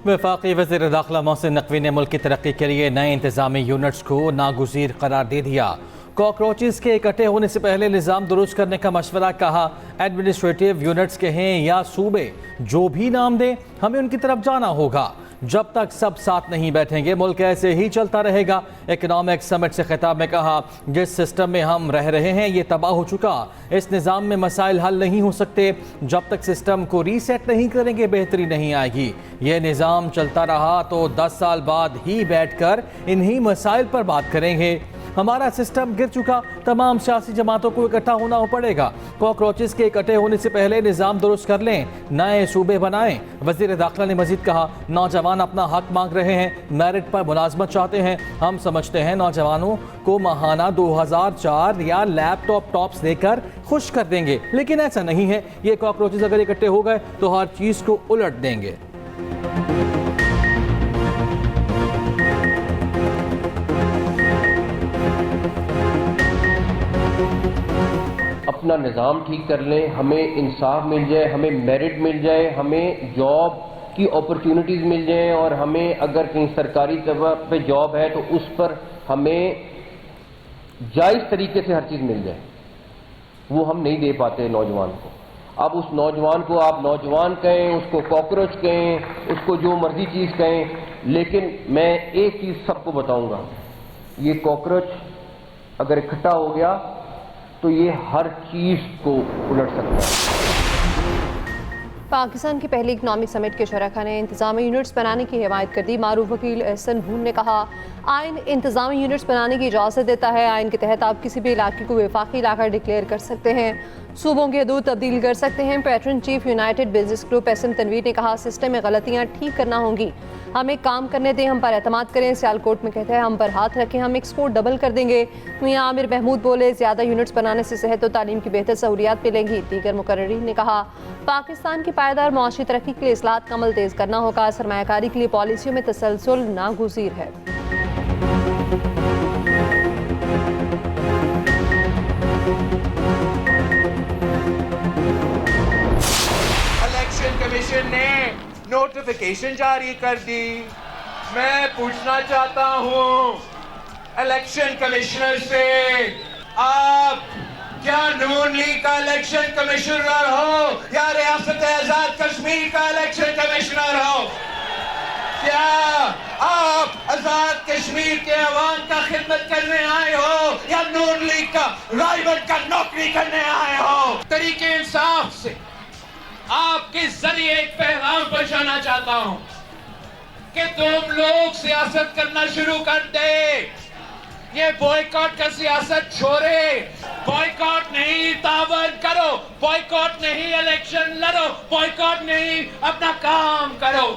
वफाकी वज़ीर दाखिला मोहसिन नकवी ने मुल्क की तरक्की के लिए नए इंतजामी यूनिट्स को नागुज़ीर करार दे दिया। कॉकरोचेस के इकट्ठे होने से पहले निज़ाम दुरुस्त करने का मशवरा कहा। एडमिनिस्ट्रेटिव यूनिट्स कहें या सूबे, जो भी नाम दें, हमें उनकी तरफ जाना होगा। जब तक सब साथ नहीं बैठेंगे मुल्क ऐसे ही चलता रहेगा। इकोनॉमिक समिट से खिताब में कहा, जिस सिस्टम में हम रह रहे हैं ये तबाह हो चुका। इस निज़ाम में मसाइल हल नहीं हो सकते। जब तक सिस्टम को रीसेट नहीं करेंगे बेहतरी नहीं आएगी। ये निज़ाम चलता रहा तो 10 साल बाद ही बैठकर इन्हीं मसाइल पर बात करेंगे। हमारा सिस्टम गिर चुका, तमाम सियासी जमातों को इकट्ठा होना पड़ेगा। कॉकरोचेस के इकट्ठे होने से पहले निज़ाम दुरुस्त कर लें, नए सूबे बनाएं। वज़ीर दाखिला ने मजीद कहा, नौजवान अपना हक मांग रहे हैं, मेरिट पर मुलाजमत चाहते हैं। हम समझते हैं नौजवानों को माहाना 2004 या लैपटॉप टॉप्स देकर खुश कर देंगे, लेकिन ऐसा नहीं है। ये कॉकरोचेस अगर इकट्ठे हो गए तो हर चीज़ को उलट देंगे। अपना निज़ाम ठीक कर लें, हमें इंसाफ मिल जाए, हमें मेरिट मिल जाए, हमें जॉब की अपॉर्चुनिटीज़ मिल जाए, और हमें अगर कहीं सरकारी जगह पे जॉब है तो उस पर हमें जायज़ तरीके से हर चीज़ मिल जाए। वो हम नहीं दे पाते नौजवान को। अब उस नौजवान को आप नौजवान कहें, उसको कॉकरोच कहें, उसको जो मर्जी चीज़ कहें, लेकिन मैं एक चीज़ सबको बताऊंगा, ये कॉकरोच अगर इकट्ठा हो गया तो ये हर चीज़ को उलट सकता है। पाकिस्तान की पहली इकनॉमिक समिट के शरका ने इंतजामी यूनिट्स बनाने की हिमायत कर दी। मारूफ वकील एहसन भून ने कहा, आइन इंतजामी यूनिट्स बनाने की इजाज़त देता है। आइन के तहत आप किसी भी इलाके को वफाकी इलाका डिक्लेयर कर सकते हैं, सूबों के हदूद तब्दील कर सकते हैं। Patron chief United Business Group SM Tanveer ने कहा, सिस्टम में गलतियाँ ठीक करना होंगी, हमें काम करने दें, हम पर एतमाद करें। सियालकोट में कहते हैं, हम पर हाथ रखें, हम एक्सपोर्ट डबल कर देंगे। मियां आमिर महमूद बोले, ज़्यादा यूनिट्स बनाने से सेहत और तालीम की बेहतर सहूलियात मिलेंगी। दीगर मुकर्रीरीन ने कहा, पाकिस्तान की पायदार मुआशी तरक्की के लिए इस्लाहात का अमल तेज़ करना होगा। सरमायाकारी के लिए पॉलिसियों में तसलसल नागुज़ीर है। इलेक्शन कमीशन ने नोटिफिकेशन जारी कर दी। मैं पूछना चाहता हूं इलेक्शन कमिश्नर से, आप क्या नून लीग का इलेक्शन कमिश्नर हो या रियासत आजाद कश्मीर का इलेक्शन कमिश्नर हो? क्या आप आजाद कश्मीर के अवाम का खिदमत करने आए हो या नून लीग का राइवल का नौकरी करने आए हो? तरीके इंसाफ से आपके जरिए एक पैगाम पहुंचाना चाहता हूं कि तुम लोग सियासत करना शुरू कर दे। ये बॉयकॉट का सियासत छोड़े। बॉयकॉट नहीं, तावन करो। बॉयकॉट नहीं, इलेक्शन लड़ो। बॉयकॉट नहीं, अपना काम करो।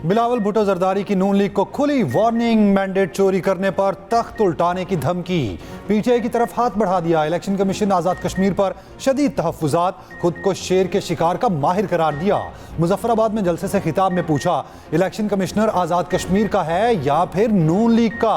बिलावल भुट्टो जरदारी की नून लीग को खुली वार्निंग, मैंडेट चोरी करने पर तख्त उल्टाने की धमकी। पीटीआई की तरफ हाथ बढ़ा दिया। इलेक्शन कमीशन ने आज़ाद कश्मीर पर शदीद तहफ़्फ़ुज़ात, खुद को शेर के शिकार का माहिर करार दिया। मुजफ्फराबाद में जलसे से खिताब में पूछा, इलेक्शन कमिश्नर आज़ाद कश्मीर का है या फिर नून लीग का?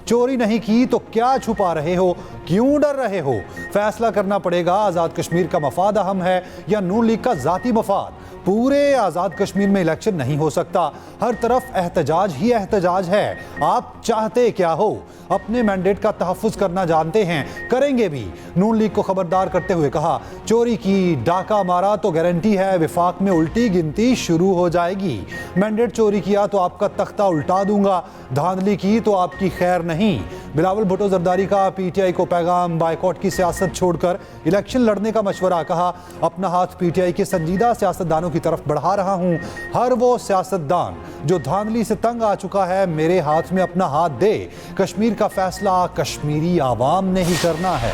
चोरी नहीं की तो क्या छुपा रहे हो, क्यों डर रहे हो? फैसला करना पड़ेगा, आज़ाद कश्मीर का मफाद अहम है या नून लीग का ज़ाती मफाद? पूरे आज़ाद कश्मीर में इलेक्शन नहीं हो सकता, हर तरफ एहतजाज ही एहतजाज है। आप चाहते क्या हो? अपने मैंडेट का तहफ़्फ़ुज़ करना जानते हैं, करेंगे भी। नून लीग को खबरदार करते हुए कहा, चोरी की, डाका मारा तो गारंटी है विफाक में उल्टी गिनती शुरू हो जाएगी। मैंडेट चोरी किया तो आपका तख्ता उल्टा दूंगा, धांधली की तो आपकी खैर नहीं। बिलावल भुट्टो जरदारी का पीटीआई को पैगाम, बायकॉट की सियासत छोड़कर इलेक्शन लड़ने का मशवरा। कहा, अपना हाथ पीटीआई के संजीदा सियासतदानों की तरफ बढ़ा रहा हूं। हर वो सियासतदान जो धांधली से तंग आ चुका है, मेरे हाथ में अपना हाथ दे। कश्मीर का फैसला कश्मीरी आवाम ने ही करना है।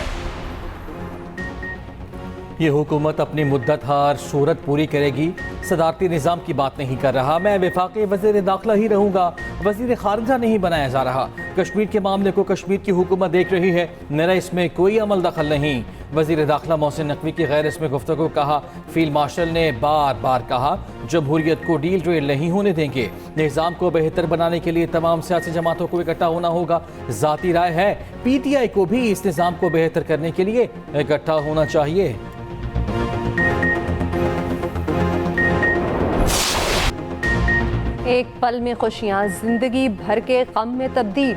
ये हुकूमत अपनी मुद्दत हर सूरत पूरी करेगी, सदारती निज़ाम की बात नहीं कर रहा। मैं वफाकी वज़ीर दाखिला ही रहूँगा, वज़ीर ख़ारिजा नहीं बनाया जा रहा। कश्मीर के मामले को कश्मीर की हुकूमत देख रही है, मेरा इसमें कोई अमल दखल नहीं। वज़ीर दाखिला मोहसिन नकवी की गैर इसमें गुफ्तगू। कहा, फील्ड मार्शल ने बार बार कहा, जमहूरियत को डील ड्रेल नहीं होने देंगे। निज़ाम को बेहतर बनाने के लिए तमाम सियासी जमातों को इकट्ठा होना होगा। ज़ाती राय है, पीटीआई को भी इस निज़ाम को बेहतर करने के लिए इकट्ठा होना चाहिए। एक पल में खुशियां, जिंदगी भर के गम में तब्दील।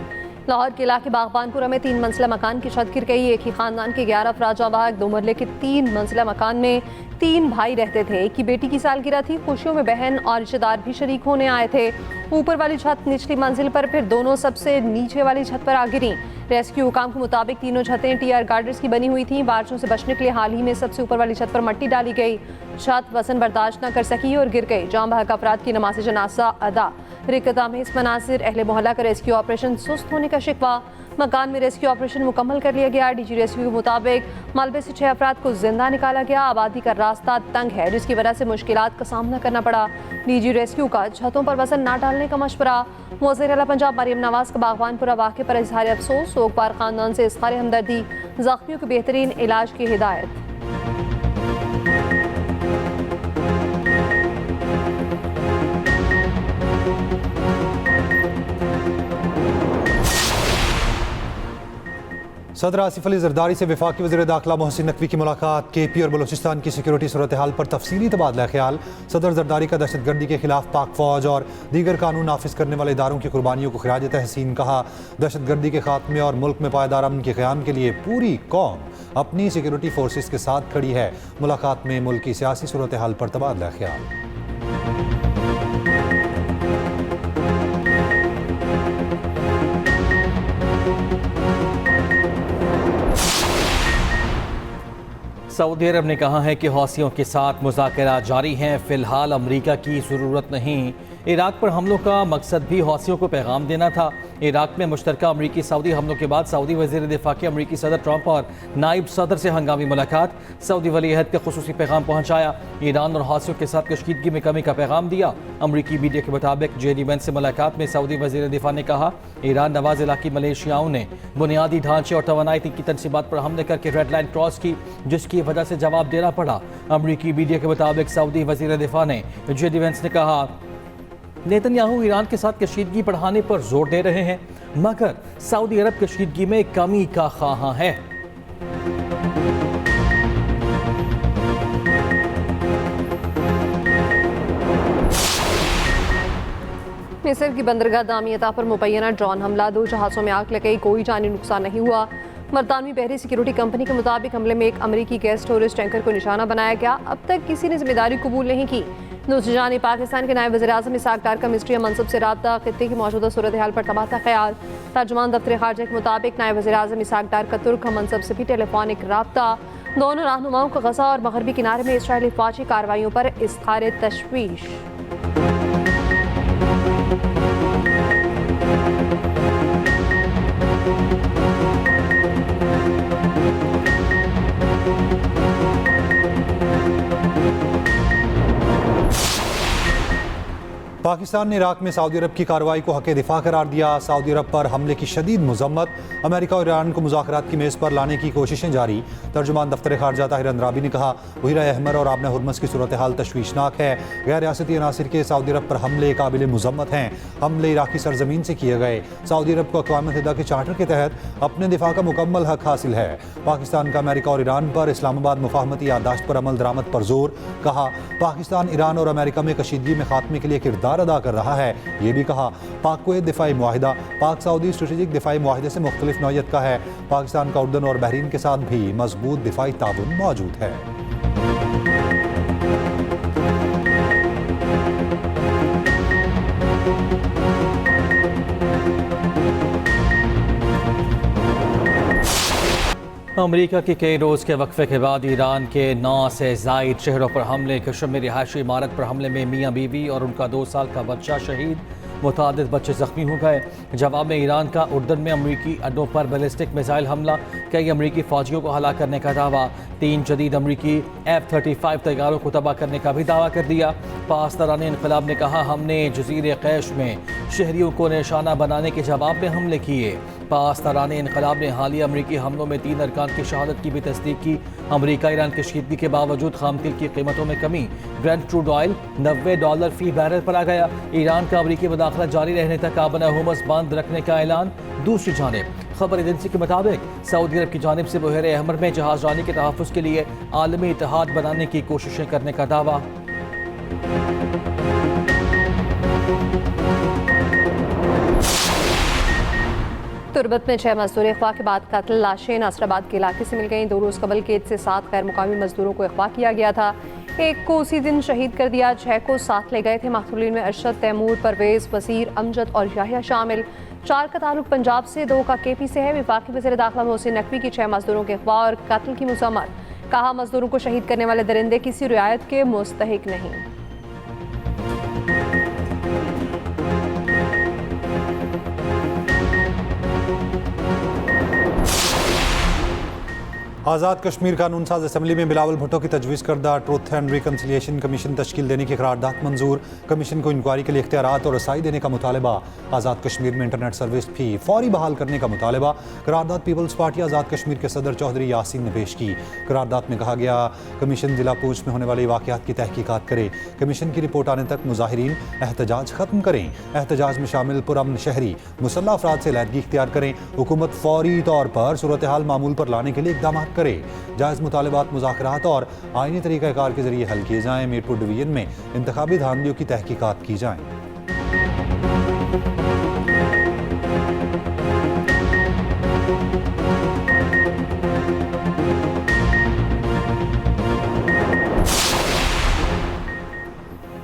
लाहौर के इलाके बागबानपुरा में 3 मंजिला मकान की छत गिर गई। एक ही खानदान के 11 अफराद जाँ बहक। 2 मरले के 3 मंजिला मकान में 3 भाई रहते थे। एक की बेटी की सालगिरह थी। खुशियों में बहन और रिश्तेदार भी शरीक होने आए थे। ऊपर वाली छत निचली मंजिल पर, फिर दोनों सबसे नीचे वाली छत पर आ गिरी। रेस्क्यू हुकाम के मुताबिक तीनों छतें टीआर गार्डर्स की बनी हुई थी। बारिशों से बचने के लिए हाल ही में सबसे ऊपर वाली छत पर मट्टी डाली गई। छत वजन बर्दाश्त न कर सकी और गिर गई। जाँ बहक अफराद की नमाज जनाजा अदा। रिक्तआमेज़ मनासिर, अहले मोहल्ला का रेस्क्यू ऑपरेशन सुस्त होने का शिकवा। मकान में रेस्क्यू ऑपरेशन मुकम्मल कर लिया गया। डीजी रेस्क्यू के मुताबिक मलबे से 6 अफराद को जिंदा निकाला गया। आबादी का रास्ता तंग है, जिसकी वजह से मुश्किलात का सामना करना पड़ा। डीजी रेस्क्यू का छतों पर वजन न डालने का मशवरा। वज़ीर आला पंजाब मरियम नवाज का बागबानपुरा वाक़े पर इजहार अफसोस। सोगवार खानदान से इज़हार हमदर्दी। जख्मियों के बेहतरीन इलाज की हिदायत। सदर आसिफ अली जरदारी से वफाकी वज़ीर दाखिला मोहसिन नकवी की मुलाकात। KP और बलूचिस्तान की सिक्योरिटी सूरत हाल पर तफसीली तबादला ख्याल। सदर जरदारी का दहशतगर्दी के खिलाफ पाक फौज और दीगर कानून नाफिज करने वाले इदारों की कुर्बानियों को खिराज तहसीन कहा। दहशतगर्दी के खात्मे और मुल्क में पायदार अमन के क़याम के लिए पूरी कौम अपनी सिक्योरिटी फोर्सेस के साथ खड़ी है। मुलाकात में मुल्क की सियासी सूरत हाल पर तबादला ख्याल। सऊदी अरब ने कहा है कि हौसियों के साथ मुज़ाकरात जारी हैं। फ़िलहाल अमरीका की ज़रूरत नहीं। इराक पर हमलों का मकसद भी हौसियों को पैगाम देना था। इराक में मुश्तरका अमरीकी सऊदी हमलों के बाद सऊदी वज़ीर दिफ़ा के अमरीकी सदर ट्रंप और नायब सदर से हंगामी मुलाकात। सऊदी वली अहद का खुसूसी पैगाम पहुँचाया। ईरान और हौसियों के साथ कशीदगी में कमी का पैगाम दिया। अमरीकी मीडिया के मुताबिक JD Vance से मुलाकात में सऊदी वज़ीर दिफ़ा ने कहा, ईरान नवाज इलाकी मलेशियाओं ने बुनियादी ढांचे और तवानाई की तनसीबात पर हमले करके रेड लाइन क्रॉस की, जिसकी वजह से जवाब देना पड़ा। अमरीकी मीडिया के मुताबिक सऊदी वज़ीर दिफ़ा ने JD Vance ने कहा, नेतन्याहू ईरान के साथ कशीदगी बढ़ाने पर जोर दे रहे हैं, मगर सऊदी अरब कशीदगी में कमी का ख्वाहां है। मिस्र की बंदरगाह दामियता पर मुबैना ड्रोन हमला। 2 जहाज़ों में आग लग गई। कोई जानी नुकसान नहीं हुआ। बरतानवी बहरी सिक्योरिटी कंपनी के मुताबिक हमले में एक अमरीकी गैस स्टोरेज टैंकर को निशाना बनाया गया। अब तक किसी ने जिम्मेदारी कबूल नहीं की। दूसरी जानिब पाकिस्तान के नायब वज़ीर-ए-आज़म इसहाक डार का मिस्ट्री मनसब से रब्ता। खित्ते की मौजूदा सूरत हाल पर तबादला ख्याल। तर्जुमान दफ्तर खारजा के मुताबिक नायब वज़ीर-ए-आज़म इसहाक डार का तुर्क मनसब से भी टेलीफोनिक रब्ता। दोनों रहनुमाओं को गजा और मगरबी किनारे में इसराइली फौजी कार्रवाइयों पर इज़हार तशवीश। पाकिस्तान ने इराक में सऊदी अरब की कार्रवाई को हक़ दिफा करार दिया। सऊदी अरब पर हमले की शदीद मजम्मत। अमेरिका और ईरान को मुज़ाकरात की मेज़ पर लाने की कोशिशें जारी। तर्जुमान दफ्तर खारजा ताहिर अंद्राबी ने कहा, बहिरा अहमर और आबना हुर्मुज़ की सूरत हाल तशवीशनाक है। गैर रियासती अनासिर के सऊदी अरब पर हमले काबिल मजम्मत हैं। हमले इराकी सरजमीन से किए गए। सऊदी अरब को अक़वाम मुत्तहिदा के चार्टर के तहत अपने दिफा का मुकम्मल हक हासिल है। पाकिस्तान का अमेरिका और ईरान पर इस्लामाबाद मुफाहमती याददाश्त पर अमल दरामद पर जोर। कहा, पाकिस्तान ईरान और अमेरिका में कशीदगी में खात्मे के लिए किरदार अदा कर रहा है। ये भी कहा, पाक कुवैत दिफाई मुआहिदा पाक सऊदी स्ट्रेटेजिक दिफाई मुआहिदे से मुख्तलिफ नौइयत का है। पाकिस्तान का उर्दन और बहरीन के साथ भी मजबूत दिफाई ताउन मौजूद है। अमरीका के कई रोज़ के वक्फे के बाद ईरान के 9 से ज़ायद शहरों पर हमले। कश्मीर में रिहायशी इमारत पर हमले में मियाँ बीवी और उनका 2 साल का बच्चा शहीद, मुतादिद बच्चे जख्मी हो गए। जवाब में ईरान का उर्दन में अमरीकी अड्डों पर बैलिस्टिक मिसाइल हमला। कई अमरीकी फौजियों को हलाक करने का दावा। 3 जदीद अमरीकी F-35 तैयारों को तबाह करने का भी दावा कर दिया। पासदाराने इनकलाब ने कहा, हमने जजीरे कैश में शहरियों को निशाना बनाने के जवाब में हमले किए। पासदाराने इनकलाब ने हालिया अमरीकी हमलों में 3 अरकान की शहादत की भी तस्दीक की। अमरीका ईरान कशीदगी के बावजूद खाम तेल की कीमतों में कमी। ब्रेंट क्रूड ऑयल $90 फी बैरल पर आ गया। ईरान का अमरीकी मुदाखलत जारी रहने तक आबना हुर्मुज़ बंद रखने का ऐलान। दूसरी जानिब खबर एजेंसी के मुताबिक सऊदी अरब की जानिब से बहरे अहमर में जहाज़रानी के तहफ़्फ़ुज़ के लिए आलमी इत्तेहाद बनाने की कोशिशें करने का दावा। तुरबत में 6 मजदूर अगवा के बाद कत्ल। लाशें नासराबाद के इलाके से मिल गईं। 2 रोज़ कबल कैद से 7 गैर मुकामी मजदूरों को अगवा किया गया था। एक को उसी दिन शहीद कर दिया। 6 को साथ ले गए थे। मकतूलीन में अरशद, तैमूर, परवेज, वसीर, अमजद और याहिया शामिल। 4 का ताल्लुक पंजाब से, 2 का KP से है। वफाकी वज़ीर दाखिला मोहसिन नकवी की 6 मजदूरों के अगवा और कत्ल की मज़म्मत। कहा, मजदूरों को शहीद करने वाले दरिंदे किसी रियायत के मुस्तहिक नहीं। आज़ाद कश्मीर कानून साज असम्बली में बिलावल भुट्टो की तजवीज़ करदा ट्रुथ एंड रिकन्सिलिएशन कमीशन तश्कील देने की करारदाद मंजूर। कमीशन को इंक्वायरी के लिए इख्तियारात और रसाई देने का मुतालबा। आज़ाद कश्मीर में इंटरनेट सर्विस भी फौरी बहाल करने का मुतालबा। करारदाद पीपल्स पार्टी आज़ाद कश्मीर के सदर चौधरी यासीन ने पेश की। करारदाद में कहा गया, कमीशन जिला पूंछ में होने वाले वाक़यात की तहकीकात करे। कमीशन की रिपोर्ट आने तक मुजाहिरीन एहतजाज ख़त्म करें। एहतजाज में शामिल पुरअमन शहरी मुसल्लह अफराद से अलहदगी इख्तियार करें। हुकूमत फौरी तौर पर सूरत हाल मामूल पर लाने के लिए इक़दाम करे। जायज़ मुतालबात मुज़ाकरात और आईनी तरीक़ाकार के जरिए हल किए जाएँ। मीरपुर डिवीजन में इंतखाबी धांधलियों की तहकीकात की जाएँ।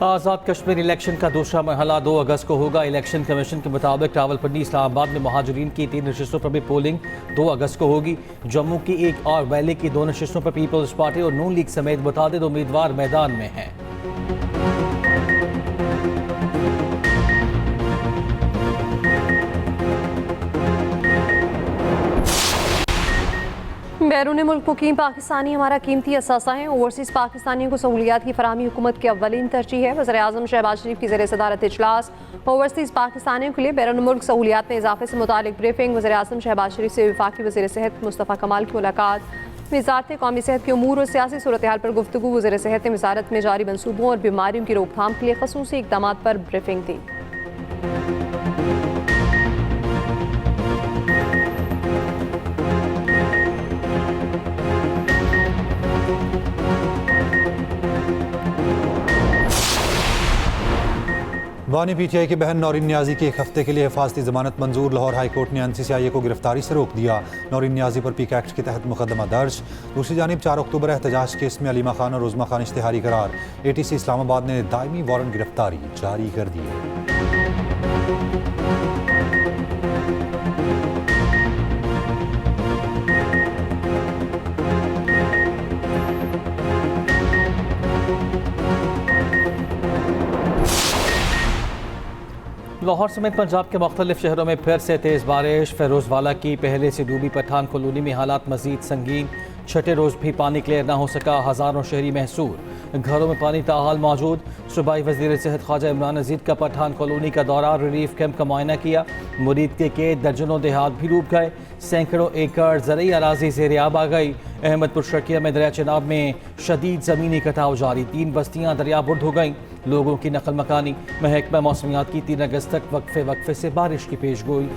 आज़ाद कश्मीर इलेक्शन का दूसरा मरहला 2 अगस्त को होगा। इलेक्शन कमीशन के मुताबिक रावलपिंडी, इस्लामाबाद में महाजरीन की 3 नशिस्तों पर भी पोलिंग 2 अगस्त को होगी। जम्मू की 1 और वैली की 2 नशिस्तों पर पीपल्स पार्टी और नून लीग समेत मुतादिद उम्मीदवार मैदान में हैं। बैरून मुल्क मुकीम पाकिस्तानी हमारा कीमती असासा है। ओवरसीज़ पाकिस्तानियों को सहूलियात की फराहमी हुकूमत की अव्वलीन तरजीह है। वज़ीर आज़म शहबाज शरीफ की ज़ेर सदारत इजलास ओवरसीज़ पाकिस्तानियों के लिए बैरून मुल्क सहूलियात में इजाफे से मुतालिक ब्रीफिंग। वज़ीर आज़म शहबाज शरीफ से वफाकी वज़ीर सेहत मुस्तफ़ा कमाल की मुलाकात। वज़ारत कौमी सेहत के उमूर और सियासी सूरत हाल पर गुफ्तगू। वज़ीर सेहत ने वज़ारत में जारी मनसूबों और बीमारियों की रोकथाम के लिए ख़ुसूसी इक़दाम पर ब्रीफिंग दी। बानी PTI की बहन नौरीन न्याजी की 1 हफ्ते के लिए हिफाजती जमानत मंजूर। लाहौर हाई कोर्ट ने NCCIA को गिरफ्तारी से रोक दिया। नौरीन न्याजी पर PIC एक्ट के तहत मुकदमा दर्ज। दूसरी जानिब 4 अक्टूबर एहतजाज केस में अलीमा खान और उज़मा खान इश्तिहारी करार। ATC इस्लामाबाद ने दायमी वारंट गिरफ्तारी जारी कर दी है। लाहौर समेत पंजाब के मुख्तलिफ शहरों में फिर से तेज़ बारिश। फेरोज़वाला की पहले से डूबी पठान कॉलोनी में हालात मजीद संगीन। 6ठे रोज़ भी पानी क्लियर ना हो सका। हज़ारों शहरी महसूर, घरों में पानी ताहाल मौजूद। सूबाई वज़ीर सेहत ख्वाजा इमरान अजीज़ का पठान कॉलोनी का दौरा, रिलीफ कैंप का मुआयना किया। मुरीद के कैद दर्जनों देहात भी डूब गए। सैकड़ों एकड़ ज़रई अराजी ज़ेर-ए-आब आ गई। अहमदपुर शर्किया में दरिया चनाब में शदीद ज़मीनी कटाव जारी। 3 बस्तियाँ दरिया बुर्द हो गईं। लोगों की नकल मकानी। महकमा मौसमियात की 3 अगस्त तक वक्फे से बारिश की पेशगोई।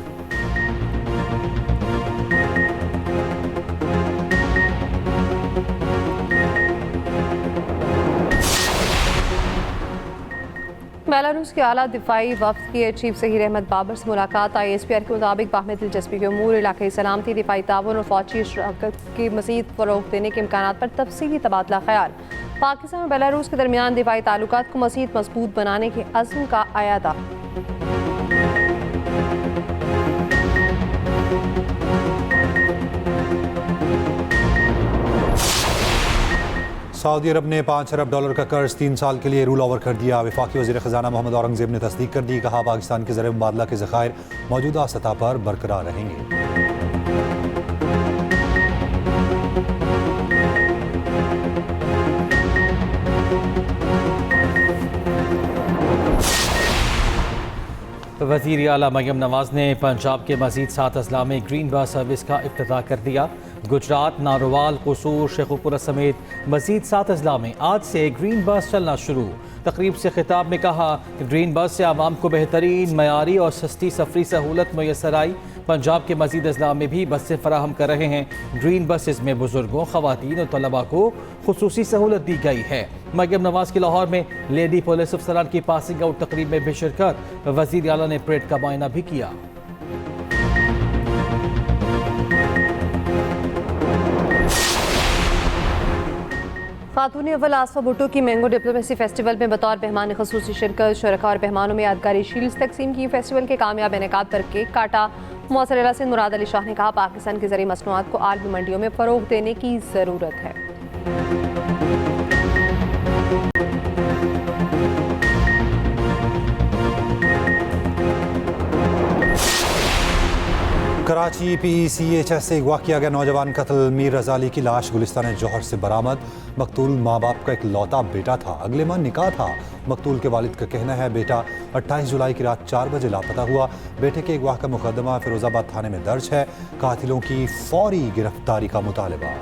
बेलारूस के आला दिफाई वफ्द की चीफ ज़हीर अहमद बाबर से मुलाकात। ISPR के मुताबिक बाहमी दिलचस्पी के उमूर, इलाकाई सलामती, दिफाई ताउन और फौजी शराकत की मज़ीद फ़रोग़ देने के इम्कानात पर तफसीली तबादला ख्याल। पाकिस्तान और बेलारूस के दरमियान दिफाई ताल्लुकात को मज़ीद मजबूत बनाने के अज़्म का आयादा। सऊदी अरब ने $5 अरब का कर्ज 3 साल के लिए रूल ओवर कर दिया। वफाकी वज़ीर ख़ज़ाना मोहम्मद औरंगज़ेब ने तस्दीक कर दी। कहा, पाकिस्तान के ज़र मुबादला के ज़खायर मौजूदा सतह पर बरकरार रहेंगे। वज़ीर आला मरियम नवाज ने पंजाब के मज़ीद 7 अजला में ग्रीन बस सर्विस का इफ्तिताह कर दिया। गुजरात, नारोवाल, कसूर, शेखुपुरा समेत मज़ीद 7 अजला में आज से ग्रीन बस चलना शुरू। तकरीब से खिताब में कहा कि ग्रीन बस से आवाम को बेहतरीन, मयारी और सस्ती सफरी सहूलत मैसर आई। पंजाब के मजीद अजला में भी बसें फराहम कर रहे हैं। ग्रीन बसेस में बुजुर्गों, खवातीन और तलबा को खुसूसी सहूलत दी गई है। मरियम नवाज की लाहौर में लेडी पुलिस अफसरान की पासिंग आउट तकरीब में भी शिरकत। वजीर आला ने परेड का मुआयना भी किया। खातून अव्वल आसफा भुट्टो की मैंगो डिप्लोमेसी फेस्टिवल में बतौर मेहमान खसूसी शिरकत। शुरका और मेहमानों में यादगारी शील्ड्स तकसीम की। फेस्टिवल के कामयाब इनेकाद पर केक काटा। मौसर इला से मुराद अली शाह ने कहा, पाकिस्तान के ज़रिए मसनूआत को आलमी मंडियों में फ़रोग देने की ज़रूरत है। कराची PCHS से अगवा किया गया नौजवान कत्ल। मीर रजा अली की लाश गुलिस्तान जौहर से बरामद। मकतूल माँ बाप का एक लौता बेटा था, अगले माह निकाह था। मकतूल के वालिद का कहना है बेटा 28 जुलाई की रात 4 बजे लापता हुआ। बेटे के अगवा का मुकदमा फिरोजाबाद थाने में दर्ज है। कातिलों की फौरी गिरफ्तारी का मुतालबा।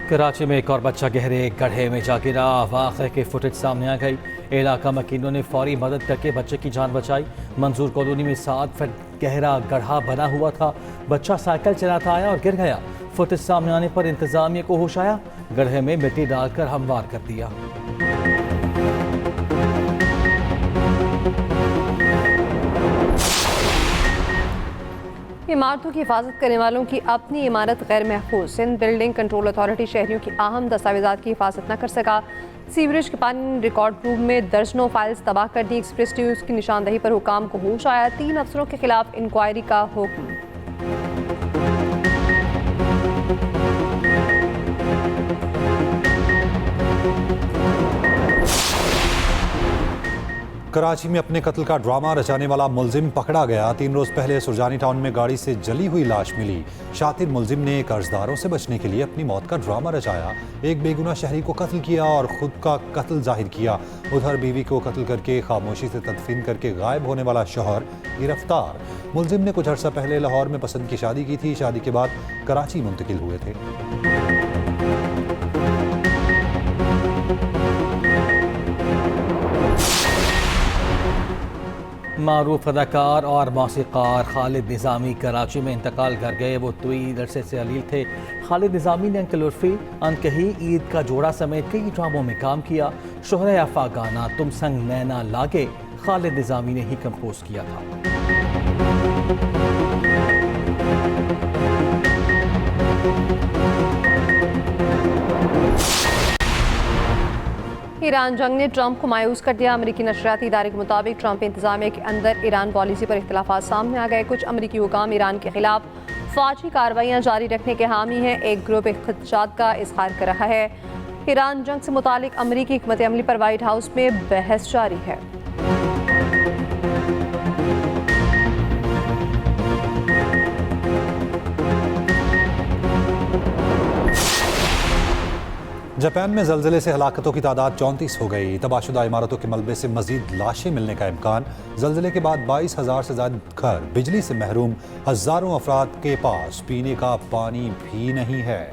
कराची में एक और बच्चा गहरे गड्ढे में जा गिरा। वाक़े की फुटेज सामने आ गई। इलाका मकीनों ने फौरी मदद करके बच्चे की जान बचाई। मंजूर कॉलोनी में 7 फीट गहरा गड्ढा बना हुआ था। बच्चा साइकिल चलाता आया और गिर गया। फुटेज सामने आने पर इंतजामिया को होश आया, गड्ढे में मिट्टी डालकर हमवार कर दिया। इमारतों की हिफाजत करने वालों की अपनी इमारत गैर महफूज। सिंध बिल्डिंग कंट्रोल अथॉरिटी शहरियों की अहम दस्तावेजात की हिफाजत न कर सका। सीवरेज के पानी रिकॉर्ड रूम में दर्जनों फाइल्स तबाह कर दी। एक्सप्रेस न्यूज़ की निशानदही पर हुकाम को होश आया। 3 अफसरों के खिलाफ इंक्वायरी का हुक्म। कराची में अपने कत्ल का ड्रामा रचाने वाला मुलजिम पकड़ा गया। 3 रोज पहले सुरजानी टाउन में गाड़ी से जली हुई लाश मिली। शातिर मुलजिम ने कर्जदारों से बचने के लिए अपनी मौत का ड्रामा रचाया। एक बेगुनाह शहरी को कत्ल किया और खुद का कत्ल जाहिर किया। उधर बीवी को कत्ल करके खामोशी से तदफीन करके गायब होने वाला शौहर गिरफ्तार। मुलजिम ने कुछ अर्सा पहले लाहौर में पसंद की शादी की थी। शादी के बाद कराची मुंतकिल हुए थे। मारूफ अदाकार और मौसीकार खालिद निज़ामी कराची में इंतकाल कर गए। वो तवील अरसे से अलील थे। खालिद निज़ामी ने अंकल उर्फी, अनकही, ईद का जोड़ा समेत कई ड्रामों में काम किया। शोहरे आफा गाना तुम संग नैना लागे खालिद निज़ामी ने ही कंपोज किया था। ईरान जंग ने ट्रंप को मायूस कर दिया। अमरीकी नशरियाती इदारे के मुताबिक ट्रंप इंतजामिया के अंदर ईरान पॉलिसी पर इख्तलाफात सामने आ गए। कुछ अमरीकी हुकाम ईरान के खिलाफ फौजी कार्रवाइयाँ जारी रखने के हामी हैं। एक ग्रुप खदशात का इजहार कर रहा है। ईरान जंग से मुतालिक अमरीकी हिकमत अमली पर वाइट हाउस में बहस जारी है। जापान में जल्जले से हलाकतों की तादाद 34 हो गई। तबाहशुदा इमारतों के मलबे से मजीद लाशें मिलने का इम्कान। जल्जले के बाद 22,000 से ज्यादा घर बिजली से महरूम। हजारों अफराद के पास पीने का पानी भी नहीं है।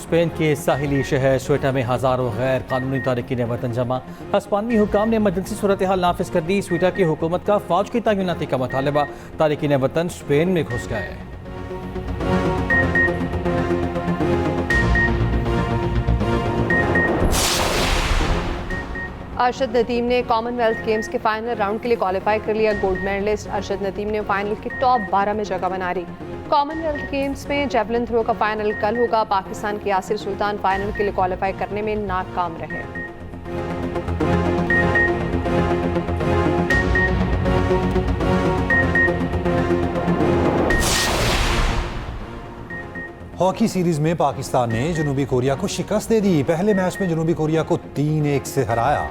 स्पेन के साहिली शहर स्वेटा में हजारों गैर कानूनी तारकीन वतन जमा। हस्पानवी हुकाम ने इमरजेंसी सूरत हाल नाफिज कर दी। स्वेटा की हुकूमत का फौज की तैनाती का मुतालबा। तारकीन वतन स्पेन में घुस गए। अरशद नदीम ने कॉमनवेल्थ गेम्स के फाइनल राउंड के लिए क्वालिफाई कर लिया। गोल्ड मेडलिस्ट अरशद नदीम ने फाइनल के टॉप 12 में जगह बना ली। कॉमनवेल्थ गेम्स में जेवलिन थ्रो का फाइनल कल होगा। पाकिस्तान के यासिर सुल्तान फाइनल के लिए क्वालिफाई करने में नाकाम रहे। हॉकी सीरीज में पाकिस्तान ने जनूबी कोरिया को शिकस्त दे दी। पहले मैच में जनूबी कोरिया को 3-1 से हराया।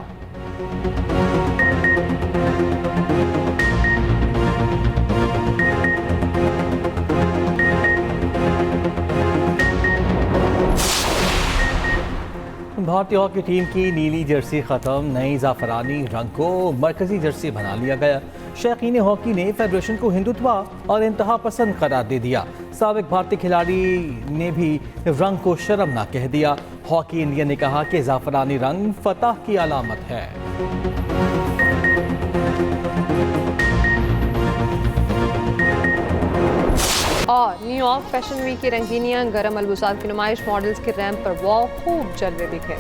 भारतीय हॉकी टीम की नीली जर्सी खत्म, नई जाफरानी रंग को मरकजी जर्सी बना लिया गया। शौकीन हॉकी ने फेडरेशन को हिंदुत्व और इंतहा पसंद करार दे दिया। साबिक भारतीय खिलाड़ी ने भी रंग को शर्मनाक कह दिया। हॉकी इंडिया ने कहा कि जाफरानी रंग फतह की अलामत है। और न्यूयॉर्क फैशन वीक की रंगीनियां, गरम अलबुसात की नुमाइश, मॉडल्स के रैंप पर वॉक, खूब जलवे दिखे।